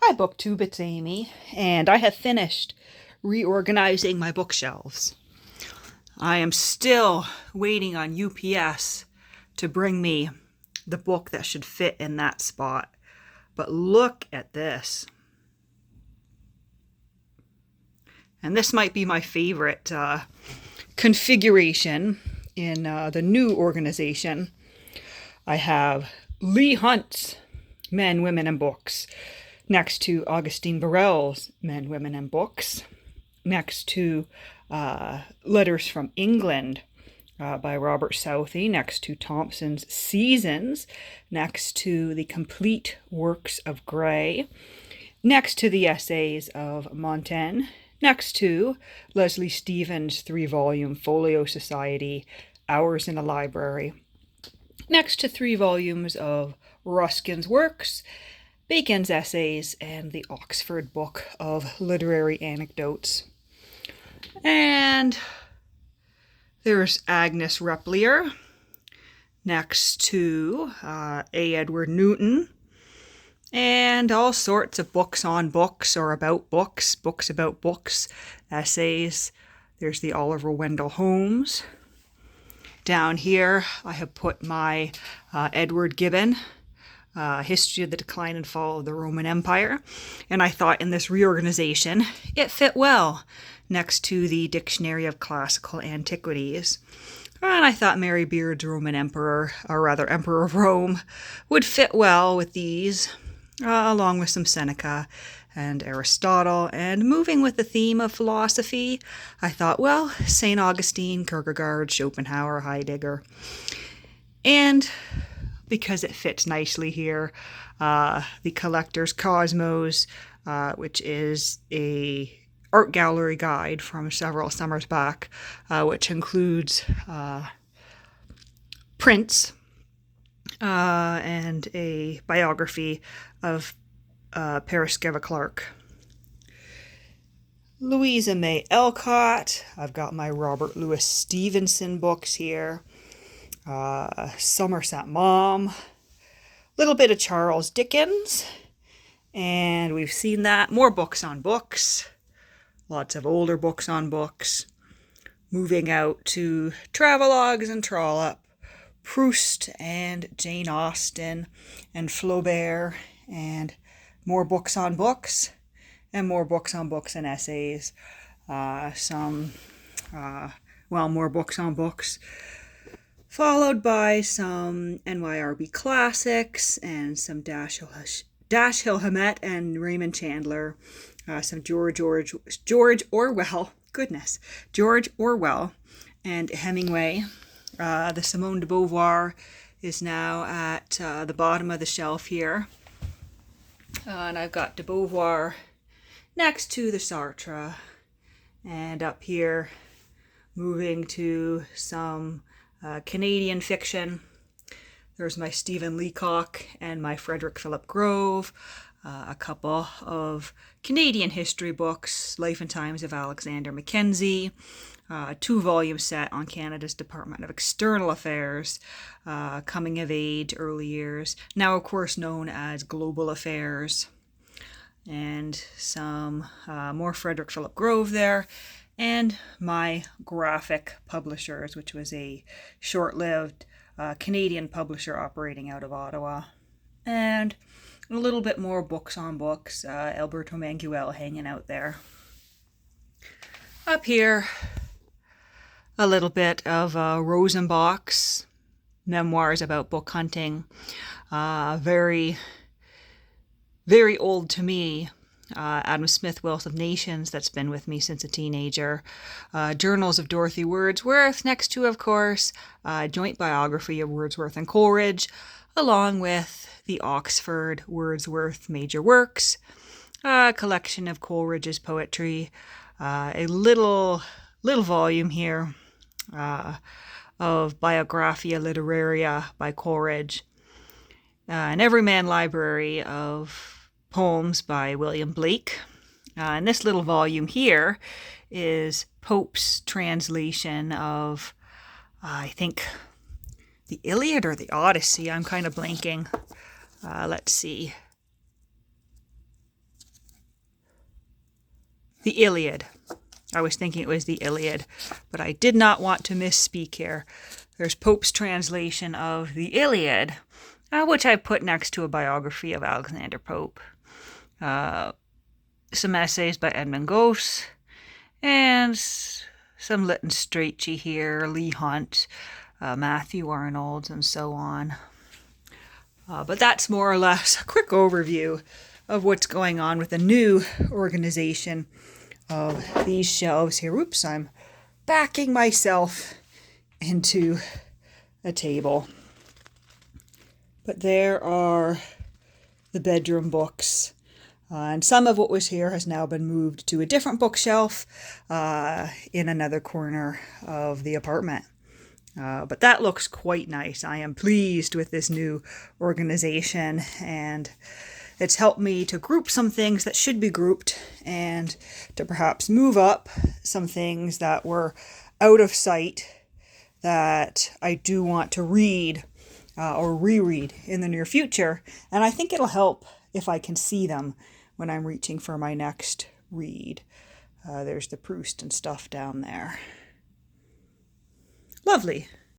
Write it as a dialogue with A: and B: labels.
A: Hi, BookTube, it's Amy, and I have finished reorganizing my bookshelves. I am still waiting on UPS to bring me the book that should fit in that spot. But look at this. And this might be my favorite configuration in the new organization. I have Leigh Hunt's Men, Women, and Books next to Augustine Birrell's Men, Women, and Books, next to Letters from England by Robert Southey, next to Thompson's Seasons, next to the complete works of Gray, next to the essays of Montaigne, next to Leslie Stephen's 3-volume Folio Society, Hours in a Library, next to 3 volumes of Ruskin's works, Bacon's essays, and the Oxford Book of Literary Anecdotes. And there's Agnes Repplier next to A. Edward Newton, and all sorts of books on books or about books, books about books, essays. There's the Oliver Wendell Holmes. Down here I have put my Edward Gibbon, History of the Decline and Fall of the Roman Empire. And I thought in this reorganization, it fit well next to the Dictionary of Classical Antiquities. And I thought Mary Beard's Roman Emperor, or rather Emperor of Rome, would fit well with these, along with some Seneca and Aristotle. And moving with the theme of philosophy, I thought, well, St. Augustine, Kierkegaard, Schopenhauer, Heidegger. And because it fits nicely here, the Collector's Cosmos, which is a art gallery guide from several summers back, which includes prints and a biography of Peresceva Clark. Louisa May Alcott. I've got my Robert Louis Stevenson books here. Somerset Maugham, little bit of Charles Dickens, and we've seen that. More books on books, lots of older books on books. Moving out to travelogues and Trollope, Proust and Jane Austen and Flaubert, and more books on books, and more books on books and essays. More books on books, followed by some NYRB classics and some Dashiell Hammett and Raymond Chandler, some George Orwell, George Orwell and Hemingway. The Simone de Beauvoir is now at the bottom of the shelf here. And I've got de Beauvoir next to the Sartre. And up here, moving to some Canadian fiction. There's my Stephen Leacock and my Frederick Philip Grove, a couple of Canadian history books, Life and Times of Alexander Mackenzie, a 2-volume set on Canada's Department of External Affairs, Coming of Age, Early Years, now of course known as Global Affairs, and some more Frederick Philip Grove there, and my Graphic Publishers, which was a short-lived Canadian publisher operating out of Ottawa. And a little bit more books on books, Alberto Manguel hanging out there. Up here, a little bit of Rosenbach's memoirs about book hunting. Very, very old to me. Adam Smith, Wealth of Nations, that's been with me since a teenager. Journals of Dorothy Wordsworth, next to, of course, joint biography of Wordsworth and Coleridge, along with the Oxford Wordsworth Major Works, a collection of Coleridge's poetry, a little volume here of Biographia Literaria by Coleridge, an Everyman Library of poems by William Blake. And this little volume here is Pope's translation of, I think, the Iliad or the Odyssey. I'm kind of blanking. Let's see. The Iliad. I was thinking it was the Iliad, but I did not want to misspeak here. There's Pope's translation of the Iliad, which I put next to a biography of Alexander Pope. Some essays by Edmund Gosse, and some Lytton Strachey here, Leigh Hunt, Matthew Arnold, and so on. But that's more or less a quick overview of what's going on with the new organization of these shelves here. Oops, I'm backing myself into a table. But there are the bedroom books. And some of what was here has now been moved to a different bookshelf in another corner of the apartment. But that looks quite nice. I am pleased with this new organization, and it's helped me to group some things that should be grouped and to perhaps move up some things that were out of sight that I do want to read or reread in the near future. And I think it'll help if I can see them when I'm reaching for my next read. There's the Proust and stuff down there. Lovely.